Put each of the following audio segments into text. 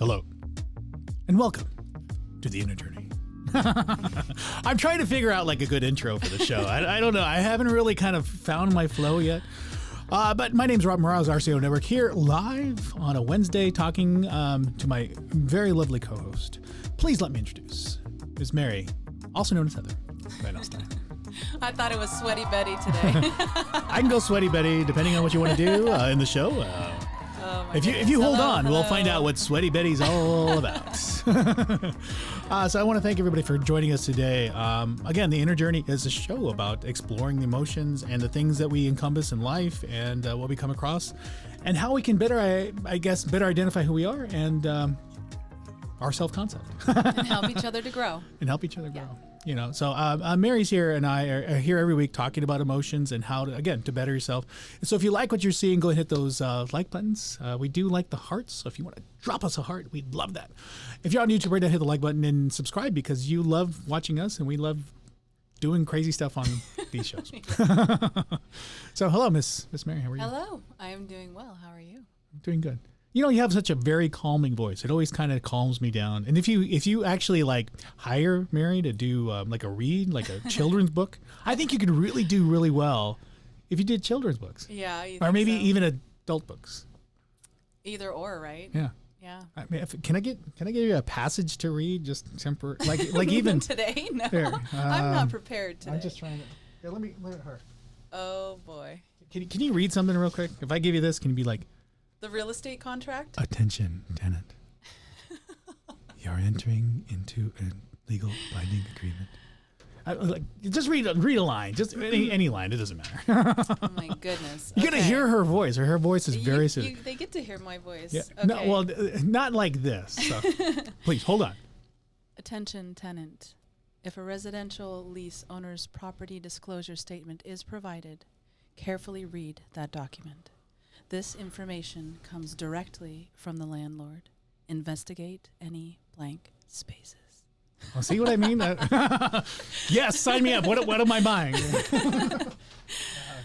Hello, and welcome to The Inner Journey. I'm trying to figure out like a good intro for the show. I don't know. I haven't really kind of found my flow yet. But my name's Rob Morales, RCO Network, here live on a Wednesday talking to my very lovely co-host. Please let me introduce Ms. Mary, also known as Heather, right, Alstyne. I thought it was Sweaty Betty today. I can go Sweaty Betty depending on what you want to do in the show. If you hold on, we'll find out what Sweaty Betty's all about. So I want to thank everybody for joining us today. Again, The Inner Journey is a show about exploring the emotions and the things that we encompass in life and what we come across and how we can better identify who we are and our self-concept. And help each other to grow. Yeah. You know, so Mary's here and I are here every week talking about emotions and how to, again, to better yourself. And so if you like what you're seeing, go and hit those like buttons. We do like the hearts. So if you want to drop us a heart, we'd love that. If you're on YouTube right now, hit the like button and subscribe because you love watching us and we love doing crazy stuff on these shows. So hello, Miss Mary. How are you? Hello. I am doing well. How are you? I'm doing good. You know, you have such a very calming voice. It always kind of calms me down. And if you actually like hire Mary to do like a read, like a children's book, I think you could really do really well if you did children's books. Yeah. Or maybe even adult books. Either or, right? Yeah. Yeah. I mean, can I give you a passage to read just temporary, like even today? No, here, I'm not prepared today. I'm just trying to. Here, let her. Oh boy. Can you read something real quick? If I give you this, can you be like? The real estate contract? Attention, tenant. You're entering into a legal binding agreement. Just read a line. Just any line. It doesn't matter. Oh my goodness. You gotta hear her voice. Her voice is very soothing. They get to hear my voice. Yeah. Okay. No, well, not like this. So. Please hold on. Attention, tenant. If a residential lease owner's property disclosure statement is provided, carefully read that document. This information comes directly from the landlord. Investigate any blank spaces. Well, see what I mean? Yes, sign me up. What am I buying?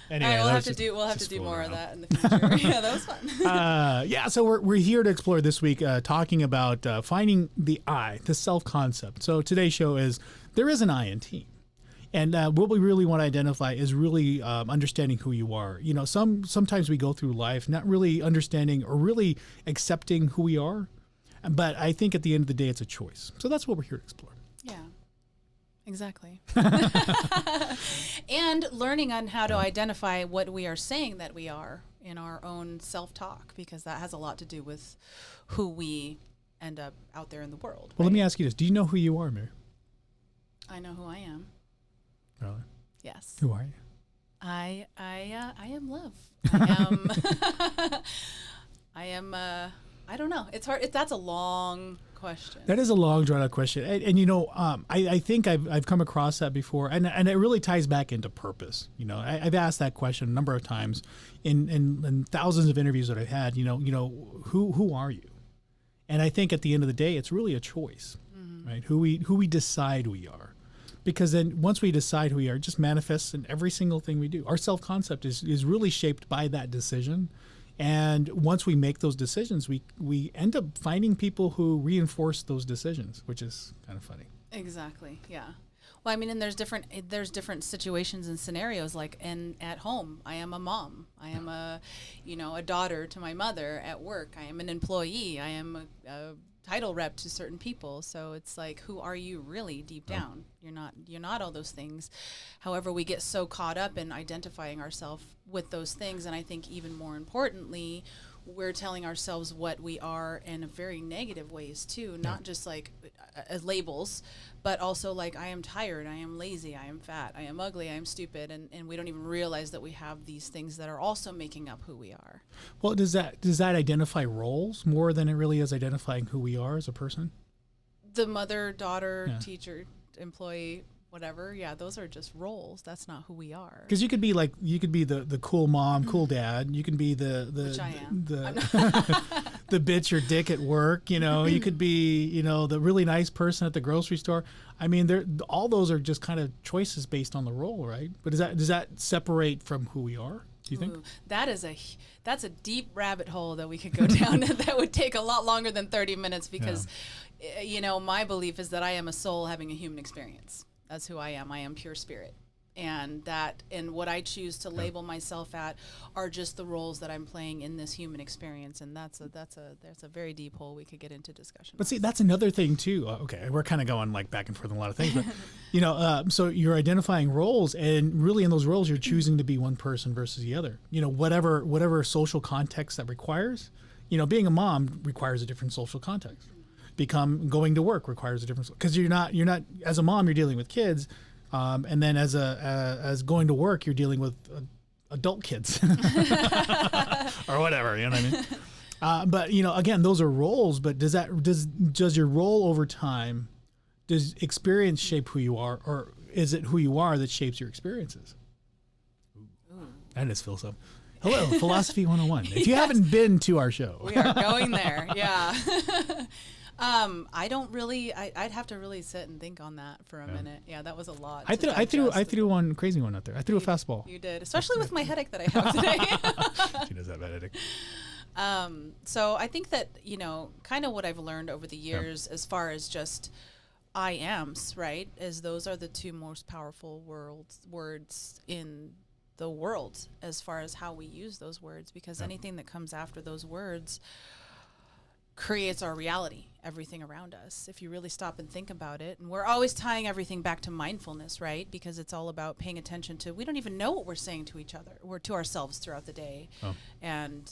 Anyway, we'll have to do more of that in the future. Yeah, that was fun. So we're here to explore this week, talking about finding the I, the self-concept. So today's show is there is an I in team. And what we really want to identify is really understanding who you are. You know, sometimes we go through life not really understanding or really accepting who we are. But I think at the end of the day, it's a choice. So that's what we're here to explore. Yeah, exactly. And learning on how to identify what we are saying that we are in our own self-talk, because that has a lot to do with who we end up out there in the world. Well, let me ask you this. Do you know who you are, Mary? I know who I am. Really? Yes. Who are you? I am love. I am. I don't know. It's hard. That's a long question. That is a long, drawn out question, and you know, I think I've come across that before, and it really ties back into purpose. You know, I've asked that question a number of times in thousands of interviews that I've had. You know, who are you? And I think at the end of the day, it's really a choice, right? Who we decide we are. Because then once we decide who we are, it just manifests in every single thing we do. Our self-concept is really shaped by that decision. And once we make those decisions, we end up finding people who reinforce those decisions, which is kind of funny. Exactly, yeah. Well, I mean, and there's different situations and scenarios, like at home, I am a mom. I am a daughter to my mother. At work, I am an employee. I am a title rep to certain people. So it's like, who are you really deep down? You're not all those things. However, we get so caught up in identifying ourselves with those things. And I think even more importantly, we're telling ourselves what we are in a very negative ways too, not just like as labels, but also like I am tired, I am lazy, I am fat, I am ugly, I am stupid, and we don't even realize that we have these things that are also making up who we are. Well, does that identify roles more than it really is identifying who we are as a person? The mother, daughter, teacher, employee, whatever. Yeah, those are just roles. That's not who we are. Because you could be the cool mom, cool dad. You can be which I am. the bitch or dick at work. You know, you could be the really nice person at the grocery store. I mean, all those are just kind of choices based on the role, right? But does that separate from who we are? Do you think? Ooh, that's a deep rabbit hole that we could go down that would take a lot longer than 30 minutes because, my belief is that I am a soul having a human experience. That's who I am. I am pure spirit. And what I choose to label myself at are just the roles that I'm playing in this human experience, and that's a very deep hole we could get into discussion. But see, that's another thing too. Okay, we're kind of going like back and forth on a lot of things, but so you're identifying roles, and really in those roles, you're choosing to be one person versus the other. Whatever social context that requires. Being a mom requires a different social context. Going to work requires a different, because you're not as a mom, you're dealing with kids. And then as going to work, you're dealing with adult kids or whatever, you know what I mean? But again, those are roles. But does your role over time, does experience shape who you are, or is it who you are that shapes your experiences? Ooh. That is philosophy. Hello, Philosophy 101. If you haven't been to our show, we are going there. Yeah. I don't really. I'd have to really sit and think on that for a minute. Yeah, that was a lot. I threw one crazy one out there. I threw a fastball. You did, especially with my headache that I have today. She does have a headache. So I think that kind of what I've learned over the years, as far as just I ams, right, is those are the two most powerful words in the world, as far as how we use those words, because anything that comes after those words creates our reality, everything around us, if you really stop and think about it. And we're always tying everything back to mindfulness, right? Because it's all about paying attention to, we don't even know what we're saying to each other or to ourselves throughout the day. And,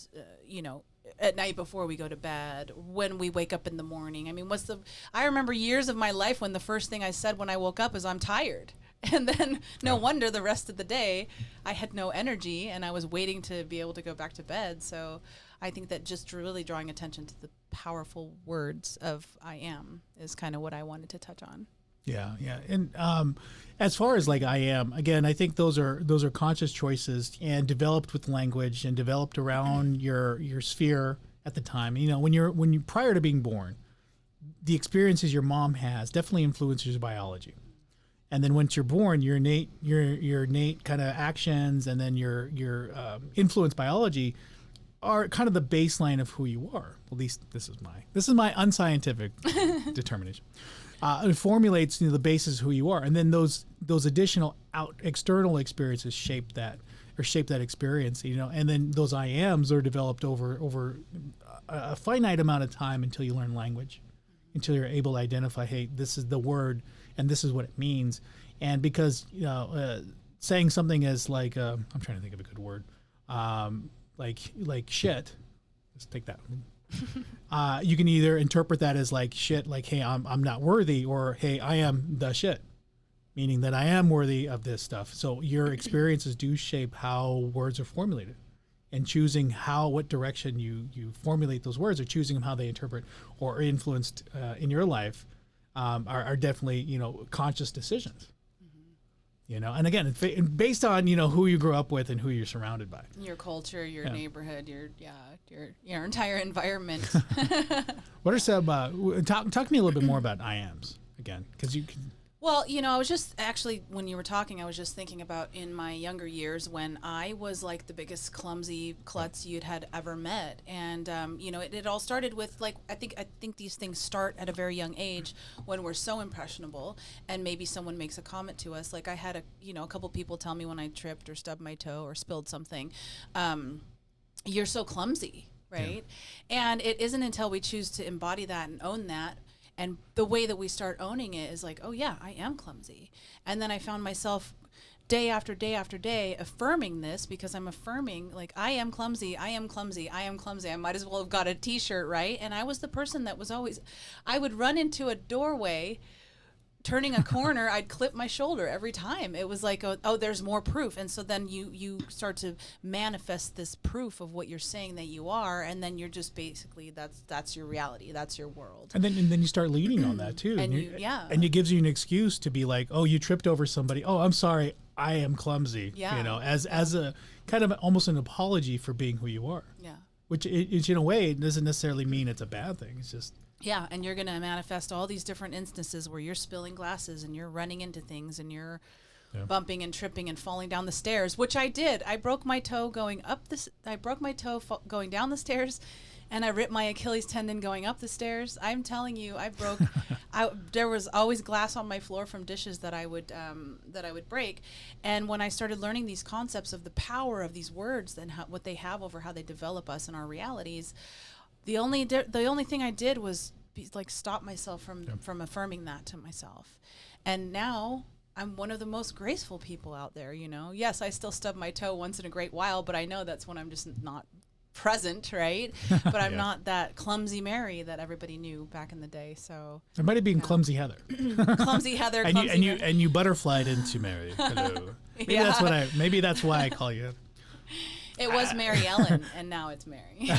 at night before we go to bed, when we wake up in the morning. I mean, I remember years of my life when the first thing I said when I woke up is I'm tired. And then no wonder the rest of the day I had no energy and I was waiting to be able to go back to bed. So I think that just really drawing attention to the powerful words of I am is kind of what I wanted to touch on. Yeah. And as far as like I am, again, I think those are conscious choices and developed with language and developed around your sphere at the time. When you prior to being born, the experiences your mom has definitely influences your biology. And then once you're born, your innate kind of actions and then your influence biology are kind of the baseline of who you are. At least this is my unscientific determination. It formulates the basis of who you are, and then those additional external experiences shape that experience. And then those I ams are developed over a finite amount of time until you learn language, until you're able to identify, hey, this is the word and this is what it means. And because saying something as like I'm trying to think of a good word. Like shit, let's take that. You can either interpret that as like shit, like, hey, I'm not worthy, or hey, I am the shit, meaning that I am worthy of this stuff. So your experiences do shape how words are formulated, and choosing what direction you formulate those words, or choosing how they interpret or are influenced in your life are definitely conscious decisions. And again, it's based on who you grew up with and who you're surrounded by. Your culture, your neighborhood, your entire environment. What are some? Talk to me a little bit more about I ams again, because you can. Well, I was just actually, when you were talking, I was just thinking about in my younger years when I was like the biggest clumsy klutz you'd had ever met. And, it all started with like, I think these things start at a very young age when we're so impressionable and maybe someone makes a comment to us. Like I had a couple people tell me when I tripped or stubbed my toe or spilled something, you're so clumsy, right? Yeah. And it isn't until we choose to embody that and own that. And the way that we start owning it is like, oh yeah, I am clumsy. And then I found myself day after day after day affirming this, because I'm affirming like, I am clumsy, I am clumsy, I am clumsy. I might as well have got a t-shirt, right? And I was the person that was always, I would run into a doorway, turning a corner, I'd clip my shoulder every time. It was like, oh, there's more proof. And so then you start to manifest this proof of what you're saying that you are, and then you're just basically, that's your reality, that's your world. And then you start leaning on that too. And it gives you an excuse to be like, oh, you tripped over somebody. Oh, I'm sorry, I am clumsy. Yeah. As a kind of almost an apology for being who you are. Yeah. Which in a way, it doesn't necessarily mean it's a bad thing. It's just. Yeah, and you're going to manifest all these different instances where you're spilling glasses and you're running into things and you're bumping and tripping and falling down the stairs, which I did. I broke my toe going up this. I broke my toe going down the stairs, and I ripped my Achilles tendon going up the stairs. I'm telling you, I broke. There was always glass on my floor from dishes that I would break, and when I started learning these concepts of the power of these words and what they have over how they develop us and our realities, the only thing I did was stop myself from affirming that to myself, and now I'm one of the most graceful people out there, you know. Yes, I still stub my toe once in a great while, but I know that's when I'm just not present, right? But I'm not that clumsy Mary that everybody knew back in the day. So it might have been Clumsy Heather. Clumsy Heather. and you butterflied into Mary. Hello. Maybe that's why I call you. It was Mary Ellen, and now it's Mary.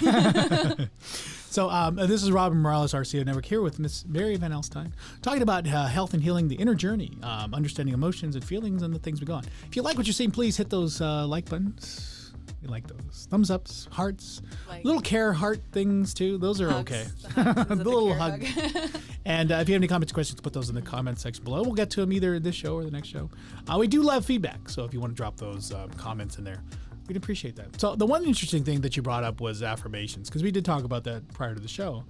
So this is Robin Morales, RCO Network, here with Miss Mary Van Alstyne, talking about health and healing, the inner journey, understanding emotions and feelings and the things we go on. If you like what you're seeing, please hit those like buttons. We like those. Thumbs ups, hearts, little care heart things too. Those are hugs. okay. The little hug. And if you have any comments or questions, put those in the comment section below. We'll get to them either this show or the next show. We do love feedback, so if you want to drop those comments in there, we'd appreciate that. So the one interesting thing that you brought up was affirmations, because we did talk about that prior to the show.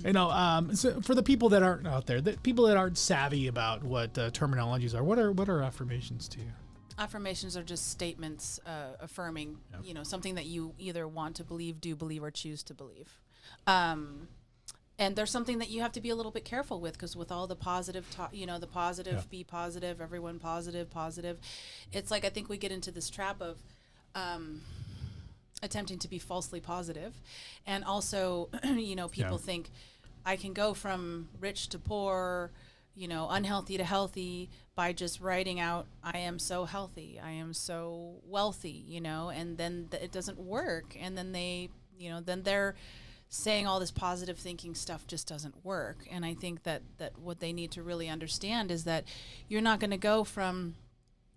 You know, so for the people that aren't out there, the people that aren't savvy about what terminologies are, what are affirmations to you? Affirmations are just statements affirming, you know, something that you either want to believe, do believe, or choose to believe. And there's something that you have to be a little bit careful with, because with all the positive, the positive, be positive, everyone positive. It's like, I think we get into this trap of attempting to be falsely positive. And also, people think I can go from rich to poor, unhealthy to healthy by just writing out, I am so healthy, I am so wealthy, and then it doesn't work. And then then they're saying all this positive thinking stuff just doesn't work. And I think that what they need to really understand is that you're not going to go from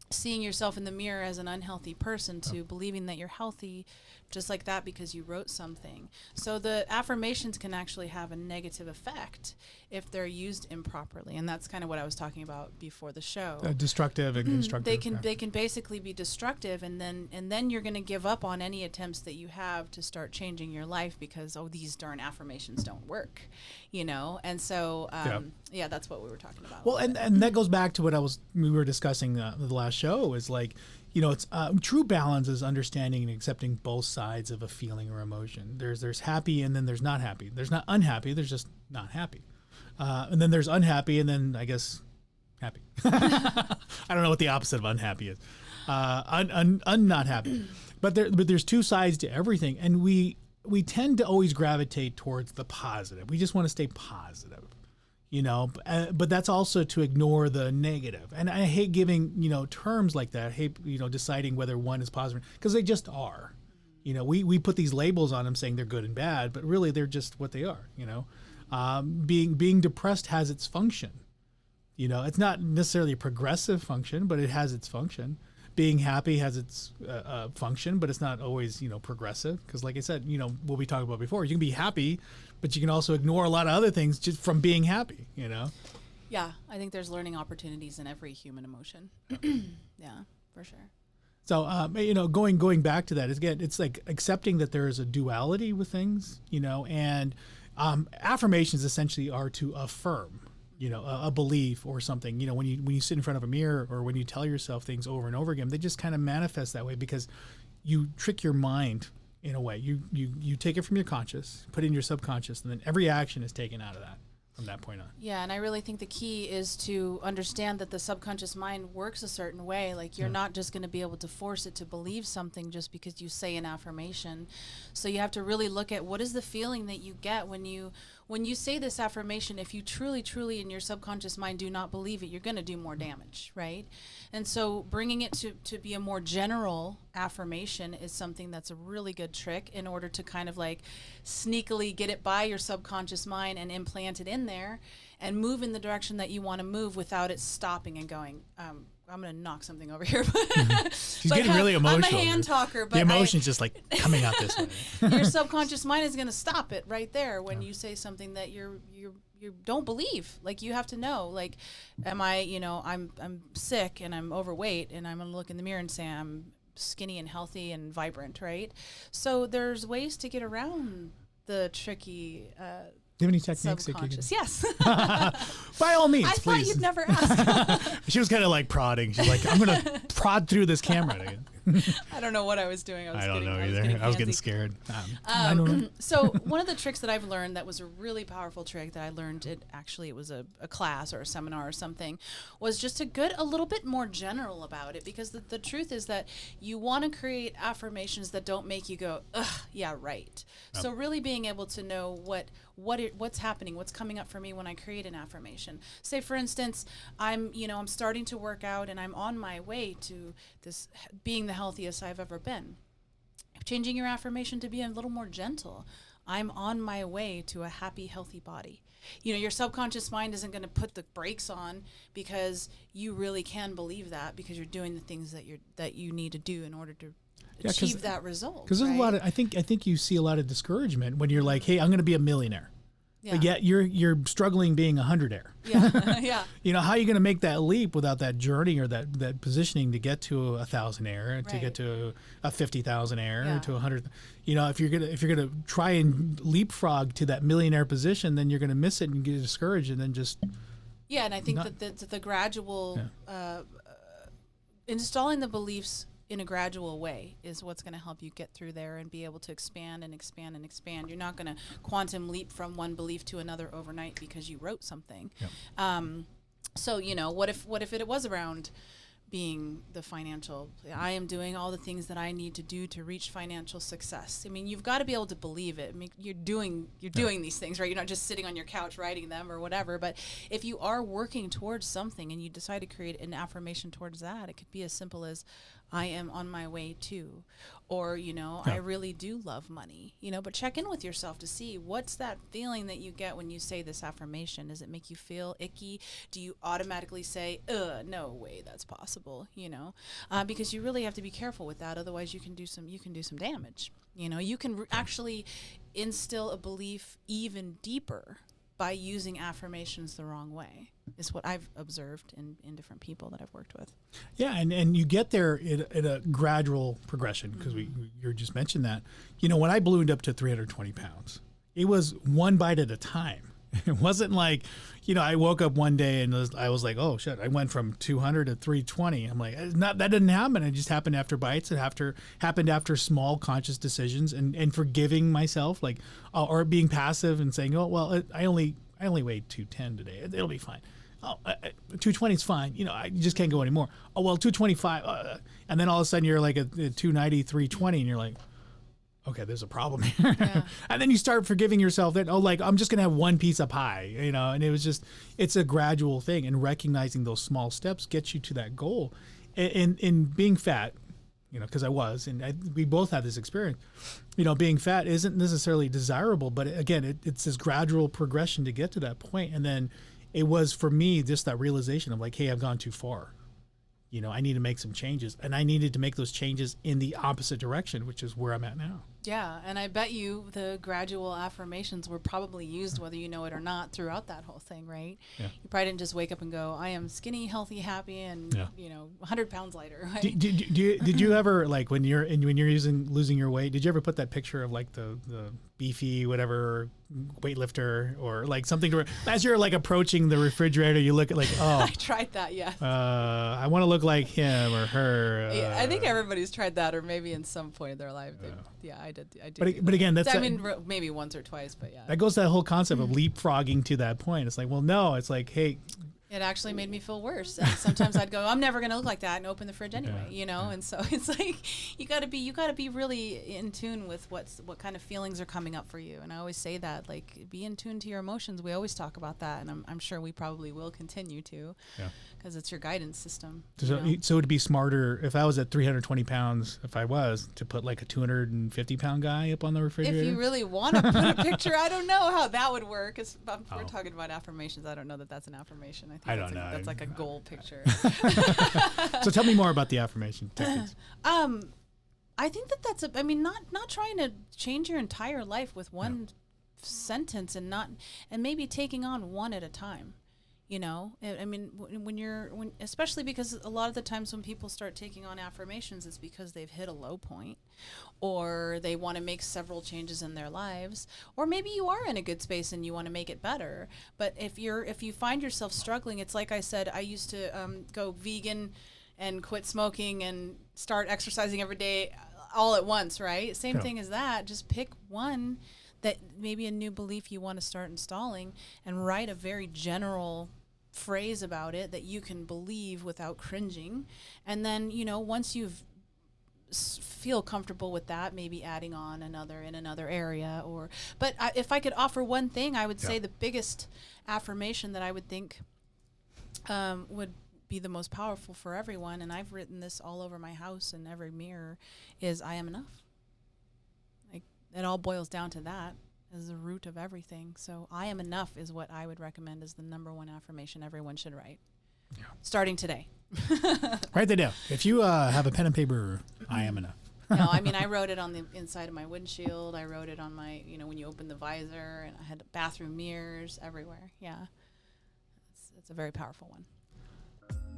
seeing yourself in the mirror as an unhealthy person to believing that you're healthy just like that because you wrote something. So the affirmations can actually have a negative effect if they're used improperly, and that's kind of what I was talking about before the show. Destructive and constructive. They can basically be destructive, and then you're going to give up on any attempts that you have to start changing your life because these darn affirmations don't work, And so that's what we were talking about. Well, and that goes back to what we were discussing the last show is like, it's true balance is understanding and accepting both sides of a feeling or emotion. There's happy and then there's not happy. There's not unhappy. There's just not happy. And then there's unhappy and then I guess happy. I don't know what the opposite of unhappy is. Not happy. But there's two sides to everything, and we tend to always gravitate towards the positive. We just want to stay positive. But that's also to ignore the negative. And I hate giving, terms like that. I hate, deciding whether one is positive, because they just are. We put these labels on them saying they're good and bad, but really they're just what they are, Being depressed has its function. It's not necessarily a progressive function, but it has its function. Being happy has its function, but it's not always, progressive. Because like I said, what we talked about before, you can be happy, but you can also ignore a lot of other things just from being happy, Yeah, I think there's learning opportunities in every human emotion. Yeah, for sure. So, going back to that, again, it's like accepting that there is a duality with things, and affirmations essentially are to affirm. A belief or something, when you sit in front of a mirror or when you tell yourself things over and over again, they just kind of manifest that way because you trick your mind in a way. You take it from your conscious, put it in your subconscious, and then every action is taken out of that from that point on. Yeah, and I really think the key is to understand that the subconscious mind works a certain way. Like you're not just going to be able to force it to believe something just because you say an affirmation. So you have to really look at what is the feeling that you get when you say this affirmation. If you truly in your subconscious mind do not believe it, you're going to do more damage, right? And so bringing it to be a more general affirmation is something that's a really good trick in order to kind of like sneakily get it by your subconscious mind and implant it in there and move in the direction that you want to move without it stopping and going, I'm gonna knock something over here. She's getting really emotional. I'm a hand talker, but the emotion's just like coming out this way. Your subconscious mind is gonna stop it right there when you say something that you don't believe. Like, you have to know, like, am I, I'm sick and I'm overweight, and I'm gonna look in the mirror and say I'm skinny and healthy and vibrant, right? So there's ways to get around the tricky Do you have any techniques? subconscious. Yes. By all means, I please. thought you'd never ask. She was kind of like prodding. She's like, I'm going to prod through this camera. I don't know what I was doing. I don't know either. I was getting scared. I don't know. So one of the tricks that I've learned that was a really powerful trick that I learned, it was a class or a seminar or something, was just to get a little bit more general about it, because the truth is that you want to create affirmations that don't make you go, ugh, yeah, right. So really being able to know what's happening, what's coming up for me when I create an affirmation. Say, for instance, I'm starting to work out and I'm on my way to this being the healthiest I've ever been. Changing your affirmation to be a little more gentle. I'm on my way to a happy, healthy body. Your subconscious mind isn't going to put the brakes on, because you really can believe that, because you're doing the things that you need to do in order to achieve that result. Because there's a lot of, I think you see a lot of discouragement when you're like, hey, I'm going to be a millionaire. Yeah. But yet you're struggling being a hundredaire. Yeah. Yeah. How are you going to make that leap without that journey or that positioning to get to a thousandaire, to get to a 50,000aire, to 100? If you're gonna try and leapfrog to that millionaire position, then you're going to miss it and get discouraged, and then just. Yeah, and I think that the gradual installing the beliefs in a gradual way is what's going to help you get through there and be able to expand and expand and expand. You're not going to quantum leap from one belief to another overnight because you wrote something. Yep. So, what if it was around being the financial, I am doing all the things that I need to do to reach financial success. I mean, you've got to be able to believe it. I mean, you're doing these things, right? You're not just sitting on your couch writing them or whatever. But if you are working towards something and you decide to create an affirmation towards that, it could be as simple as, I am on my way to, or, I really do love money, but check in with yourself to see what's that feeling that you get when you say this affirmation. Does it make you feel icky? Do you automatically say, no way that's possible, because you really have to be careful with that. Otherwise you can do some damage. You can actually instill a belief even deeper by using affirmations the wrong way, is what I've observed in different people that I've worked with. Yeah, and you get there in a gradual progression, because you just mentioned that. When I ballooned up to 320 pounds, it was one bite at a time. It wasn't like, I woke up one day and I was like, oh shit, I went from 200 to 320. I'm like, that didn't happen. It just happened after bites. It happened after small conscious decisions and forgiving myself, like, or being passive and saying, oh, well, I only weighed 210 today. It'll be fine. Oh, 220 is fine. You just can't go anymore. Oh, well, 225. And then all of a sudden you're like at 290, 320, and you're like, okay, there's a problem here. Yeah. And then you start forgiving yourself that, I'm just going to have one piece of pie, and it's a gradual thing, and recognizing those small steps gets you to that goal. And being fat, because I was, and we both had this experience, being fat isn't necessarily desirable, but again, it's this gradual progression to get to that point. And then it was, for me, just that realization of like, hey, I've gone too far. I need to make some changes, and I needed to make those changes in the opposite direction, which is where I'm at now. Yeah, and I bet you the gradual affirmations were probably used, whether you know it or not, throughout that whole thing, right? Yeah. You probably didn't just wake up and go, I am skinny, healthy, happy, and 100 pounds lighter. Right? Did you ever, like, when you're losing your weight, did you ever put that picture of like the beefy whatever weightlifter, or like something to, as you're like approaching the refrigerator, you look at like, oh, I tried that, yeah. I want to look like him or her. Yeah, I think everybody's tried that, or maybe in some point in their life. I did. But again, that's, maybe once or twice, but yeah. That goes to that whole concept of leapfrogging to that point. It's like, well, no, it's like, hey. It actually made me feel worse. And sometimes I'd go, I'm never going to look like that, and open the fridge anyway, And so it's like, you got to be really in tune with what kind of feelings are coming up for you. And I always say that, like, be in tune to your emotions. We always talk about that, and I'm sure we probably will continue to, because it's your guidance system. So it'd be smarter if I was at 320 pounds, to put like a 250 pound guy up on the refrigerator. If you really want to put a picture, I don't know how that would work. We're talking about affirmations. I don't know that that's an affirmation. I I don't know. That's like a goal picture. So tell me more about the affirmation techniques. I think that's I mean, not trying to change your entire life with one sentence, and maybe taking on one at a time. You know, I mean, when especially because a lot of the times when people start taking on affirmations, it's because they've hit a low point, or they want to make several changes in their lives, or maybe you are in a good space and you want to make it better. But if you find yourself struggling, it's like I said, I used to go vegan and quit smoking and start exercising every day all at once, right? Same thing as that. Just pick one that maybe a new belief you want to start installing, and write a very general phrase about it that you can believe without cringing. And then, you know, once you've feel comfortable with that, maybe adding on another in another area. But if I could offer one thing, I would say the biggest affirmation that I would think would be the most powerful for everyone, and I've written this all over my house and every mirror, is I am enough. Like, it all boils down to that as the root of everything. So I am enough is what I would recommend as the number one affirmation everyone should write. Yeah. Starting today. Write that down. If you have a pen and paper, I am enough. No, I mean, I wrote it on the inside of my windshield. I wrote it on my, you know, when you open the visor, and I had bathroom mirrors everywhere. Yeah. It's a very powerful one.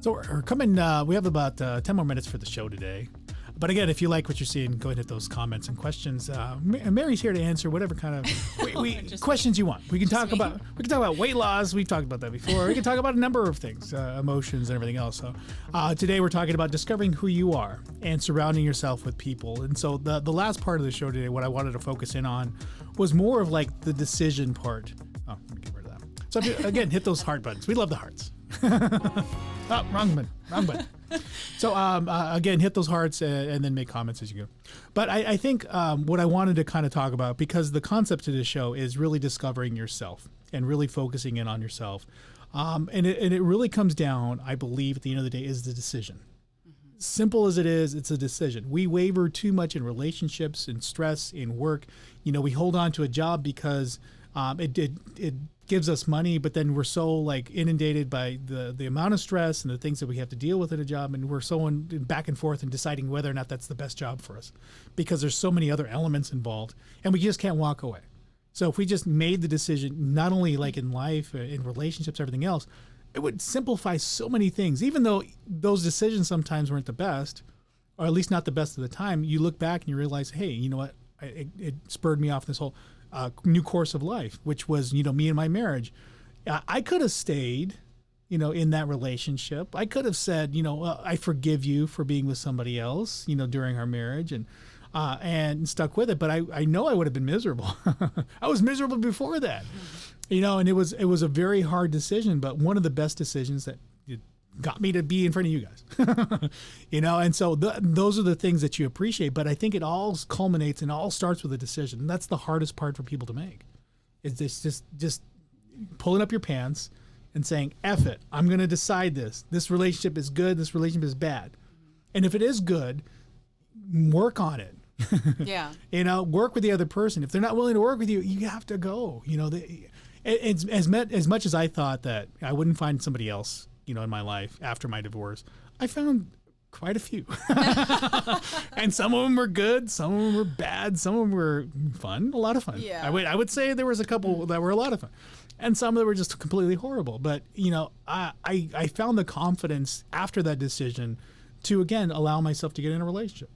So we're coming, we have about 10 more minutes for the show today. But again, if you like what you're seeing, go ahead and hit those comments and questions. Mary's here to answer whatever kind of questions you want. We can talk about weight loss. We've talked about that before. We can talk about a number of things, emotions and everything else. So today we're talking about discovering who you are and surrounding yourself with people. And so the last part of the show today, what I wanted to focus in on was more of like the decision part. Oh, let me get rid of that. So again, hit those heart buttons. We love the hearts. Oh, wrong button. So again, hit those hearts and then make comments as you go. But I think what I wanted to kind of talk about, because the concept of this show is really discovering yourself and really focusing in on yourself. And it really comes down, I believe, at the end of the day, is the decision. Mm-hmm. Simple as it is, it's a decision. We waver too much in relationships, in stress, in work. You know, we hold on to a job because it gives us money, but then we're so like inundated by the amount of stress and the things that we have to deal with in a job, and we're so back and forth and deciding whether or not that's the best job for us, because there's so many other elements involved, and we just can't walk away. So if we just made the decision, not only like in life, in relationships, everything else, it would simplify so many things. Even though those decisions sometimes weren't the best, or at least not the best at the time, you look back and you realize, hey, you know what, it spurred me off this whole new course of life, which was, you know, me and my marriage. I could have stayed, you know, in that relationship. I could have said, you know, I forgive you for being with somebody else, you know, during our marriage, and stuck with it. But I know I would have been miserable. I was miserable before that, you know, and it was a very hard decision, but one of the best decisions that got me to be in front of you guys, you know? And so those are the things that you appreciate, but I think it all culminates and all starts with a decision. And that's the hardest part for people to make, is this just pulling up your pants and saying, F it, I'm going to decide this relationship is good, this relationship is bad. And if it is good, work on it. Yeah. You know, work with the other person. If they're not willing to work with you, you have to go. You know, it's as much as I thought that I wouldn't find somebody else, you know, in my life after my divorce, I found quite a few. And some of them were good, some of them were bad, some of them were fun, a lot of fun. Yeah. I would say there was a couple that were a lot of fun, and some that were just completely horrible. But, you know, I found the confidence after that decision to, again, allow myself to get in a relationship.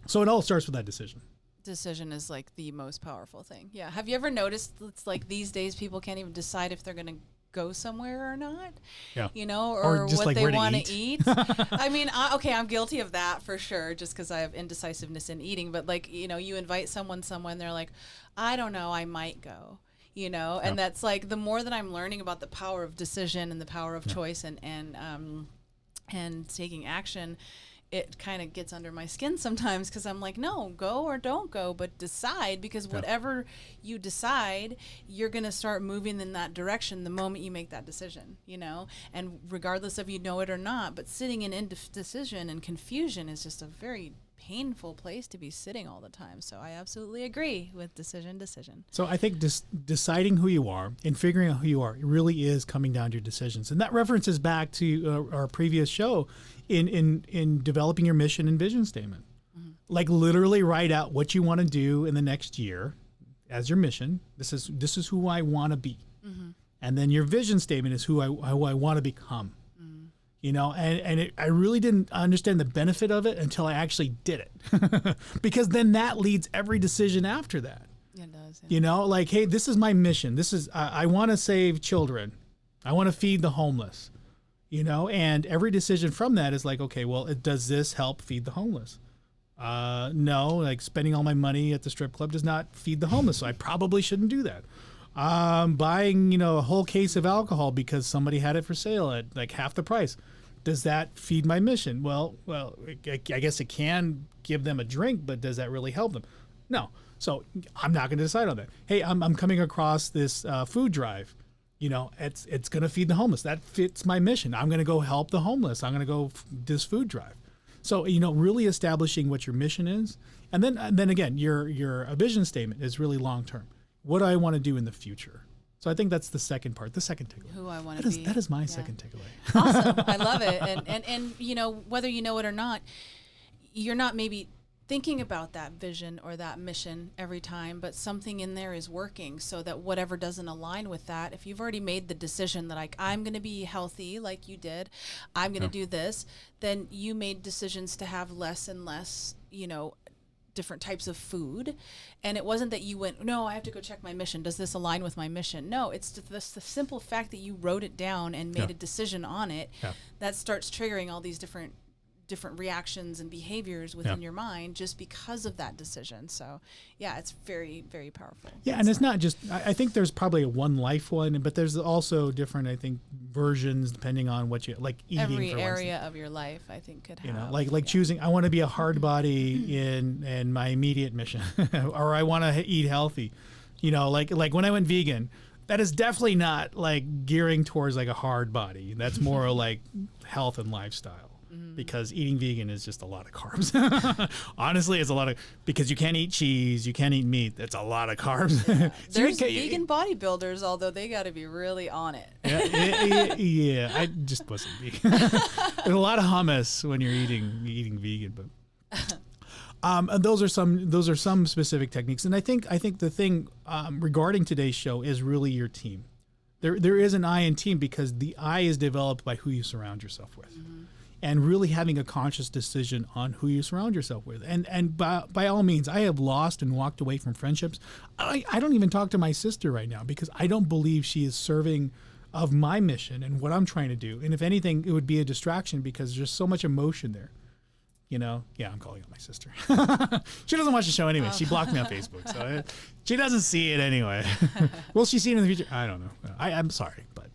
So it all starts with that decision. Decision is like the most powerful thing. Yeah. Have you ever noticed it's like these days people can't even decide if they're going to go somewhere or not? Yeah. You know, or just what like they want to eat. I mean, I'm guilty of that for sure, just because I have indecisiveness in eating. But like, you know, you invite someone, they're like, I don't know, I might go. You know, and that's like, the more that I'm learning about the power of decision and the power of choice and taking action, it kind of gets under my skin sometimes, because I'm like, no, go or don't go, but decide, because whatever you decide, you're going to start moving in that direction the moment you make that decision, you know, and regardless of you know it or not. But sitting in indecision and confusion is just a very painful place to be sitting all the time. So I absolutely agree with decision. So I think deciding who you are and figuring out who you are really is coming down to your decisions. And that references back to our previous show in developing your mission and vision statement. Mm-hmm. Like literally write out what you want to do in the next year as your mission. This is who I want to be. Mm-hmm. And then your vision statement is who I want to become. You know, and I really didn't understand the benefit of it until I actually did it. Because then that leads every decision after that. It does. Yeah. You know, like, hey, this is my mission. This is, I want to save children. I want to feed the homeless. You know, and every decision from that is like, okay, well, does this help feed the homeless? No, like spending all my money at the strip club does not feed the homeless. So I probably shouldn't do that. Buying, you know, a whole case of alcohol because somebody had it for sale at like half the price. Does that feed my mission? Well, I guess it can give them a drink, but does that really help them? No. So I'm not going to decide on that. Hey, I'm coming across this food drive. You know, it's going to feed the homeless. That fits my mission. I'm going to go help the homeless. I'm going to go this food drive. So, you know, really establishing what your mission is. And then again, your vision statement is really long term. What do I want to do in the future? So I think that's the second part, the second takeaway. Who I want to be. That is my second takeaway. Awesome. I love it. And you know, whether you know it or not, you're not maybe thinking about that vision or that mission every time, but something in there is working so that whatever doesn't align with that, if you've already made the decision that like, I'm going to be healthy like you did, I'm going to do this, then you made decisions to have less and less, you know, different types of food. And it wasn't that you went, no, I have to go check my mission. Does this align with my mission? No, it's the simple fact that you wrote it down and made a decision on it that starts triggering all these different reactions and behaviors within your mind just because of that decision. So yeah, it's very, very powerful. Yeah. And it's not just, I think there's probably a one life one, but there's also different, I think, versions depending on what you like eating. Every area of your life, I think could have, you know, like choosing, I want to be a hard body in my immediate mission or I want to eat healthy, you know, like when I went vegan, that is definitely not like gearing towards like a hard body. That's more like health and lifestyle. Because eating vegan is just a lot of carbs. Honestly, it's a lot of, because you can't eat cheese, you can't eat meat. That's a lot of carbs. Yeah. There's vegan bodybuilders, although they got to be really on it. Yeah, I just wasn't vegan. There's a lot of hummus when you're eating vegan, but those are some specific techniques. And I think the thing regarding today's show is really your team. There is an I in team because the I is developed by who you surround yourself with. Mm-hmm. And really having a conscious decision on who you surround yourself with. And by all means, I have lost and walked away from friendships. I don't even talk to my sister right now because I don't believe she is serving of my mission and what I'm trying to do. And if anything, it would be a distraction because there's so much emotion there. You know, yeah, I'm calling out my sister. She doesn't watch the show anyway. She blocked me on Facebook. So she doesn't see it anyway. Will she see it in the future? I don't know. I'm sorry, but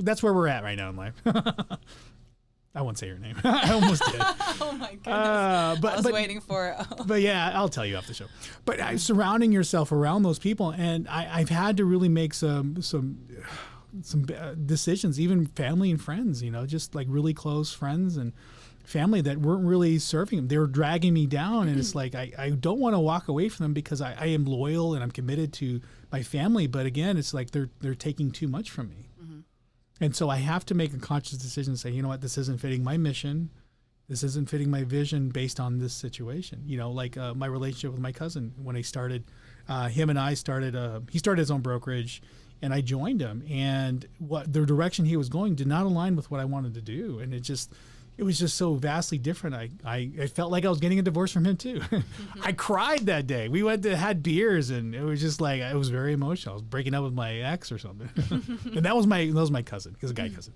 that's where we're at right now in life. I won't say her name. I almost did. Oh my goodness! I was waiting for it. But yeah, I'll tell you after the show. But surrounding yourself around those people, and I've had to really make some decisions, even family and friends. You know, just like really close friends and family that weren't really serving them. They were dragging me down, and it's like I don't want to walk away from them because I am loyal and I'm committed to my family. But again, it's like they're taking too much from me. And so I have to make a conscious decision and say, you know what, this isn't fitting my mission. This isn't fitting my vision based on this situation. You know, like my relationship with my cousin when I started, him and I started, he started his own brokerage and I joined him. And what the direction he was going did not align with what I wanted to do. And it was just so vastly different. I felt like I was getting a divorce from him too. I cried that day. We had beers and it was just like, it was very emotional. I was breaking up with my ex or something. And that was my cousin. He was a guy cousin.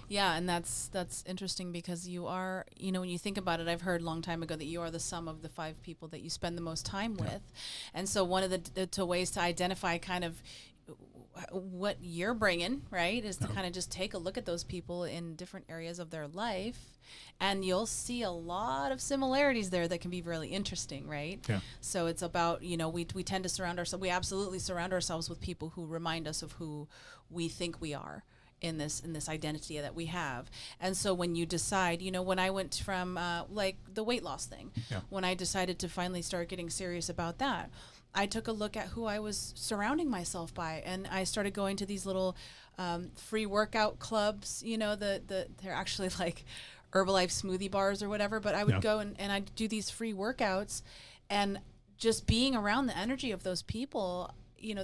Yeah. And that's interesting because you are, you know, when you think about it, I've heard a long time ago that you are the sum of the 5 people that you spend the most time with. And so one of the ways to identify kind of what you're bringing, right, is to kind of just take a look at those people in different areas of their life, and you'll see a lot of similarities there that can be really interesting, right? Yeah. So it's about, you know, we tend to we absolutely surround ourselves with people who remind us of who we think we are. in this identity that we have. And so when you decide, when I went from like the weight loss thing, when I decided to finally start getting serious about that, I took a look at who I was surrounding myself by, and I started going to these little free workout clubs. They're actually like Herbalife smoothie bars or whatever, but I would go and I'd do these free workouts, and just being around the energy of those people,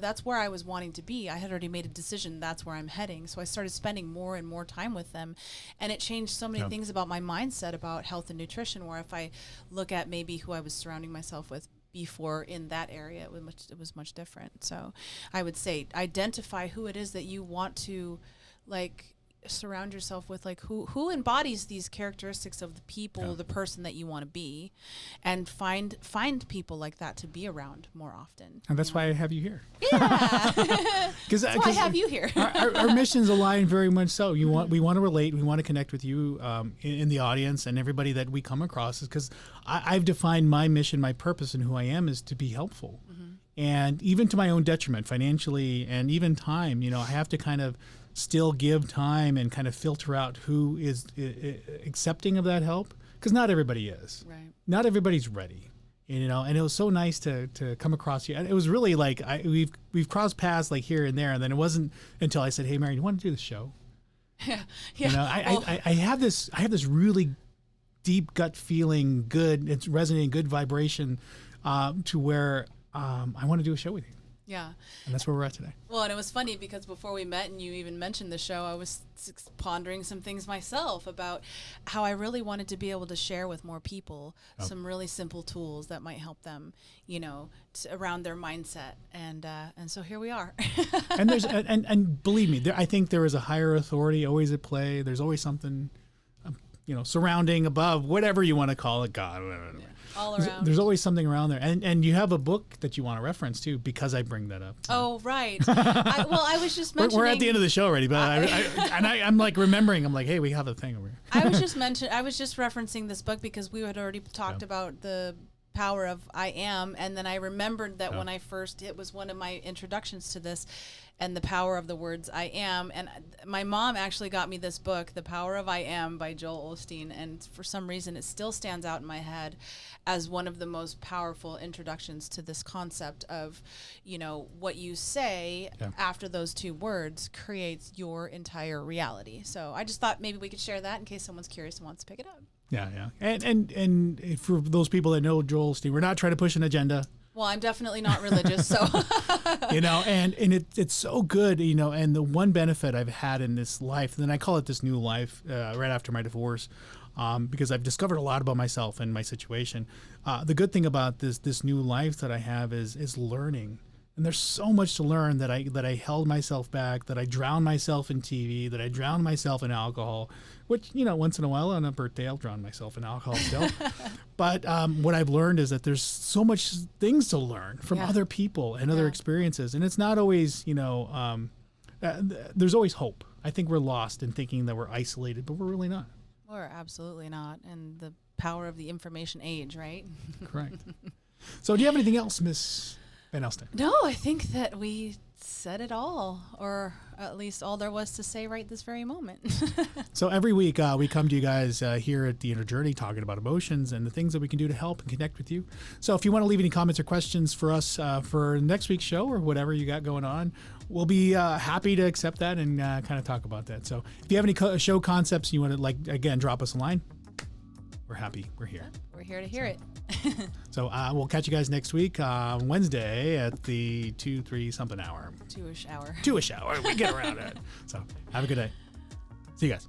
that's where I was wanting to be. I had already made a decision that's where I'm heading. So I started spending more and more time with them, and it changed so many things about my mindset about health and nutrition, where if I look at maybe who I was surrounding myself with before in that area, it was much different. So I would say identify who it is that you want to surround yourself with, who embodies these characteristics of the people, the person that you want to be, and find people like that to be around more often. And that's why I have you here. Yeah, that's why I have you here. our missions align very much so. We want to relate. We want to connect with you in the audience and everybody that we come across, is because I've defined my mission, my purpose, and who I am is to be helpful. And even to my own detriment, financially and even time, I have to kind of still give time and kind of filter out who is accepting of that help, because not everybody is. Right. Not everybody's ready, and it was so nice to come across you. And it was really like we've crossed paths like here and there, and then it wasn't until I said, "Hey, Mary, you want to do the show?" I have this really deep gut feeling, it's resonating, good vibration, to where I want to do a show with you. Yeah. And that's where we're at today. Well, and it was funny because before we met and you even mentioned the show, I was pondering some things myself about how I really wanted to be able to share with more people some really simple tools that might help them, around their mindset. And so here we are. And there's and believe me, I think there is a higher authority always at play. There's always something, surrounding, above, whatever you want to call it, God, whatever. Yeah. All around. There's always something around there. And you have a book that you want to reference too, because I bring that up. Oh, right. I was just mentioning. We're at the end of the show already, but I'm like remembering. I'm like, hey, we have a thing over here. I was just referencing this book because we had already talked about the power of I am, and then I remembered that when it was one of my introductions to this, and the power of the words I am. And my mom actually got me this book, The Power of I Am by Joel Alstyne, and for some reason it still stands out in my head as one of the most powerful introductions to this concept of, what you say after those two words creates your entire reality. So I just thought maybe we could share that in case someone's curious and wants to pick it up. Yeah. And for those people that know Joel Alstyne, we're not trying to push an agenda. Well, I'm definitely not religious, so. And it's so good, and the one benefit I've had in this life, and then I call it this new life, right after my divorce, because I've discovered a lot about myself and my situation. The good thing about this new life that I have is learning. And there's so much to learn that I held myself back, that I drowned myself in TV, that I drowned myself in alcohol, which, once in a while on a birthday, I'll drown myself in alcohol still. But what I've learned is that there's so much things to learn from other people and other experiences. And it's not always, there's always hope. I think we're lost in thinking that we're isolated, but we're really not. We're absolutely not. And the power of the information age, right? Correct. So do you have anything else, Miss Van Alstyne? No, I think that we said it all, or at least all there was to say right this very moment. So every week we come to you guys here at The Inner Journey talking about emotions and the things that we can do to help and connect with you. So if you want to leave any comments or questions for us for next week's show or whatever you got going on, we'll be happy to accept that and kind of talk about that. So if you have any show concepts you want to, again, drop us a line, we're happy. We're here. We're here to hear it. So we'll catch you guys next week Wednesday at the 2-3 something hour. 2-ish hour. 2-ish hour. We get around it. So have a good day. See you guys.